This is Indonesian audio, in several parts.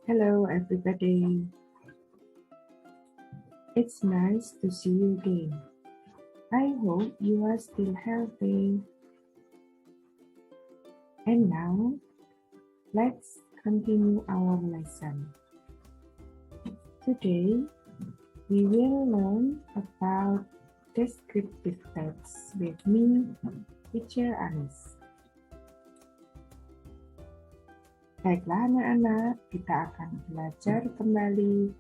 Hello, everybody. It's nice to see you again. I hope you are still healthy. And now, let's continue our lesson. Today, we will learn about descriptive text with me, Teacher Anis. Baiklah anak-anak, kita akan belajar kembali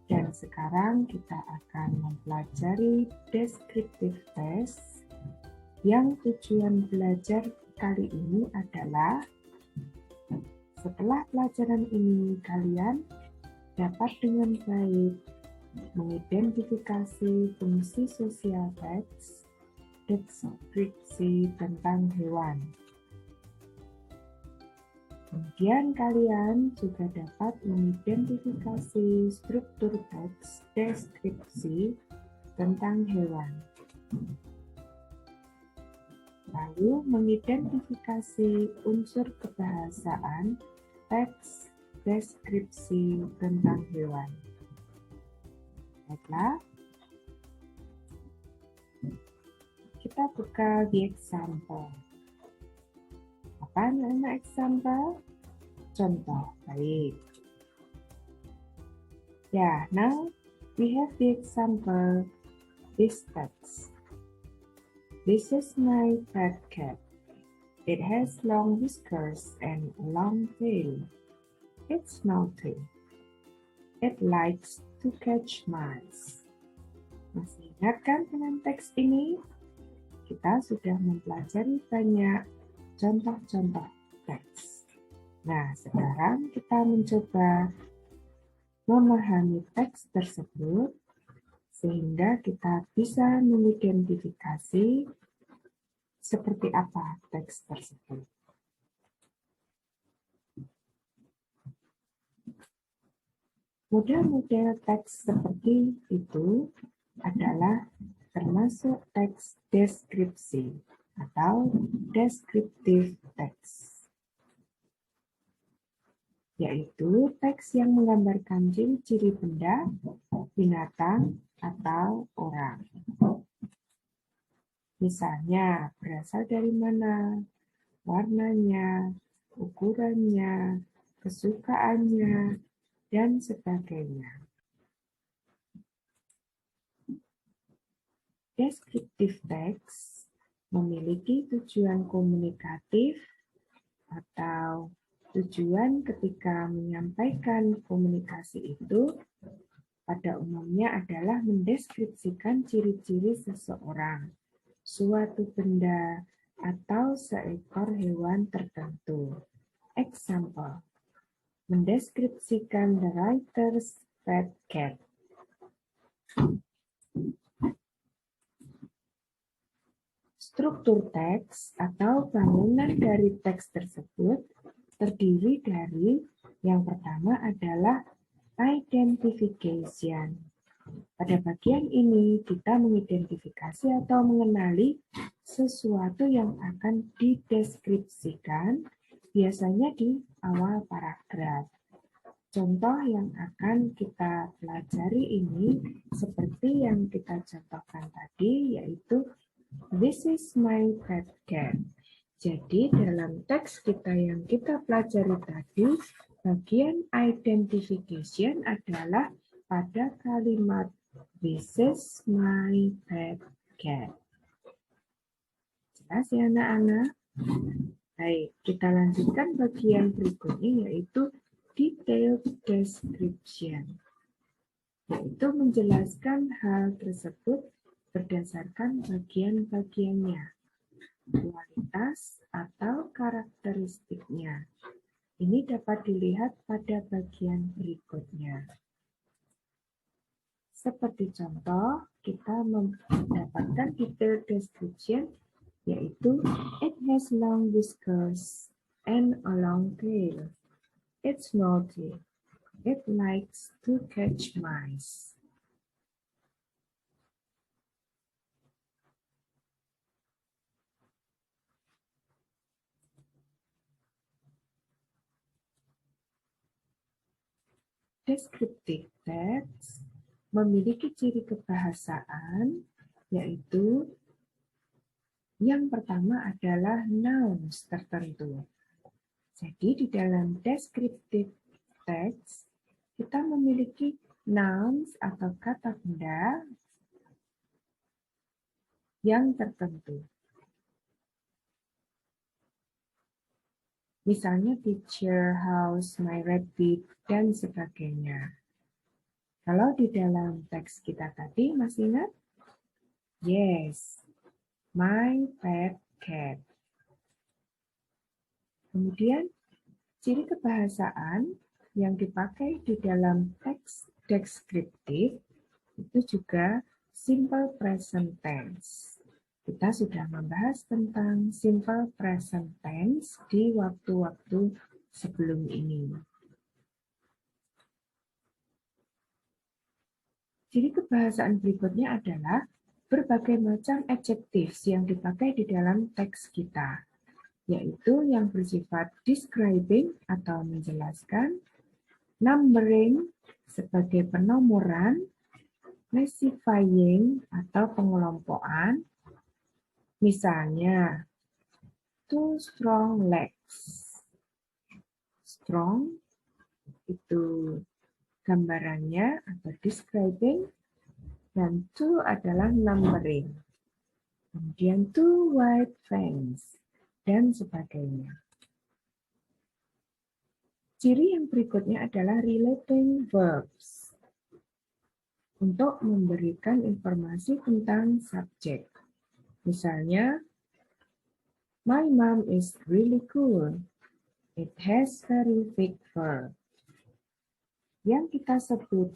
dan sekarang kita akan mempelajari descriptive text yang tujuan belajar kali ini adalah setelah pelajaran ini kalian dapat dengan baik mengidentifikasi fungsi sosial teks, deskripsi tentang hewan. Kemudian kalian juga dapat mengidentifikasi struktur teks deskripsi tentang hewan. Lalu mengidentifikasi unsur kebahasaan teks deskripsi tentang hewan. Baiklah, kita buka the example. Apa nama example? Contoh, baik. Yeah, now we have the example, this text. This is my pet cat. It has long whiskers and a long tail. It's naughty. It likes to catch mice. Masih ingat kan dengan teks ini? Kita sudah mempelajari banyak contoh-contoh teks. Nah, sekarang kita mencoba memahami teks tersebut sehingga kita bisa mengidentifikasi seperti apa teks tersebut. Model-model teks seperti itu adalah termasuk teks deskripsi atau descriptive text, yaitu teks yang menggambarkan ciri-ciri benda, binatang, atau orang. Misalnya, berasal dari mana, warnanya, ukurannya, kesukaannya, dan sebagainya. Descriptive text memiliki tujuan komunikatif atau tujuan ketika menyampaikan komunikasi itu pada umumnya adalah mendeskripsikan ciri-ciri seseorang, suatu benda, atau seekor hewan tertentu. Example, mendeskripsikan the writer's pet cat. Struktur teks atau bangunan dari teks tersebut terdiri dari yang pertama adalah identification. Pada bagian ini kita mengidentifikasi atau mengenali sesuatu yang akan dideskripsikan biasanya di awal paragraf. Contoh yang akan kita pelajari ini seperti yang kita contohkan tadi, yaitu this is my pet cat. Jadi dalam teks kita yang kita pelajari tadi, bagian identification adalah pada kalimat this is my pet cat. Jelas ya anak-anak? Baik, kita lanjutkan bagian berikutnya yaitu detailed description, yaitu menjelaskan hal tersebut berdasarkan bagian-bagiannya, kualitas atau karakteristiknya. Ini dapat dilihat pada bagian berikutnya. Seperti contoh, kita mendapatkan detailed description, yaitu it has long whiskers and a long tail. It's naughty. It likes to catch mice. descriptive text memiliki ciri kebahasaan, yaitu yang pertama adalah nouns tertentu. Jadi di dalam descriptive text, kita memiliki nouns atau kata benda yang tertentu. Misalnya teacher, house, my rabbit, dan sebagainya. Kalau di dalam teks kita tadi, masih ingat? Yes, my pet cat. Kemudian, ciri kebahasaan yang dipakai di dalam teks deskriptif itu juga simple present tense. Kita sudah membahas tentang simple present tense di waktu-waktu sebelum ini. Ciri kebahasaan berikutnya adalah berbagai macam adjective yang dipakai di dalam teks kita, yaitu yang bersifat describing atau menjelaskan, numbering sebagai penomoran, classifying atau pengelompokan, misalnya, two strong legs. Strong itu gambarannya atau describing, dan two adalah numbering. Kemudian two white fangs, dan sebagainya. Ciri yang berikutnya adalah relating verbs. Untuk memberikan informasi tentang subjek. Misalnya, my mom is really cool. It has very big fur. Yang kita sebut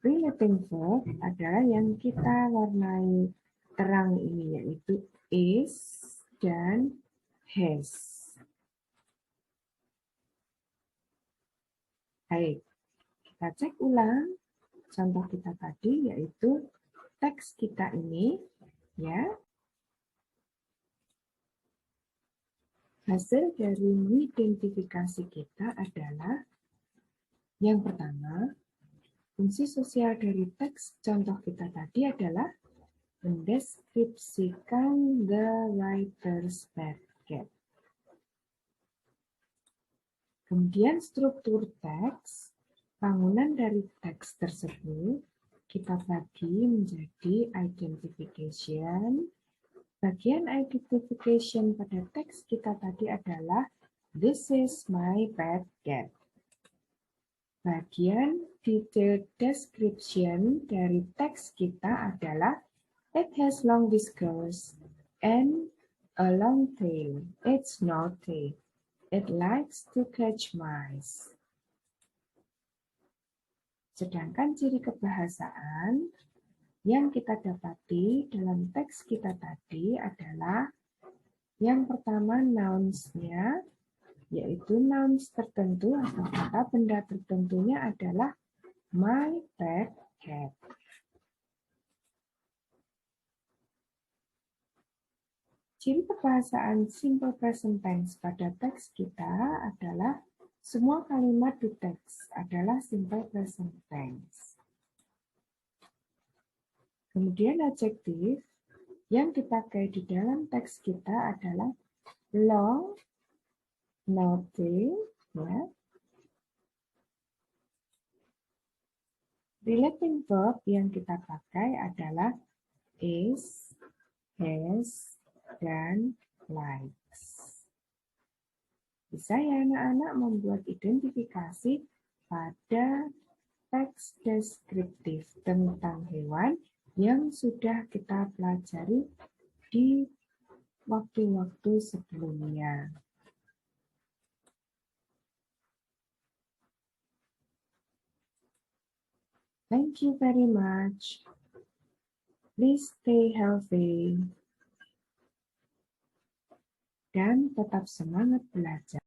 relating verb adalah yang kita warnai terang ini, yaitu is dan has. Baik, kita cek ulang contoh kita tadi, yaitu teks kita ini, ya. Hasil dari mengidentifikasi kita adalah yang pertama, fungsi sosial dari teks contoh kita tadi adalah mendeskripsikan the writer's pet cat. Kemudian struktur teks, bangunan dari teks tersebut kita bagi menjadi identification. Bagian identification pada teks kita tadi adalah this is my pet cat. Bagian detailed description dari teks kita adalah it has long whiskers and a long tail. It's naughty. It likes to catch mice. Sedangkan ciri kebahasaan yang kita dapati dalam teks kita tadi adalah yang pertama nouns-nya, yaitu nouns tertentu atau kata benda tertentunya adalah my pet cat. Ciri kebahasaan simple present tense pada teks kita adalah semua kalimat di teks adalah simple present tense. Kemudian adjektif yang dipakai di dalam teks kita adalah long, naughty, ya. Relating verb yang kita pakai adalah is, has, dan likes. Bisa ya anak-anak membuat identifikasi pada teks deskriptif tentang hewan yang sudah kita pelajari di waktu-waktu sebelumnya. Thank you very much. Please stay healthy. Dan tetap semangat belajar.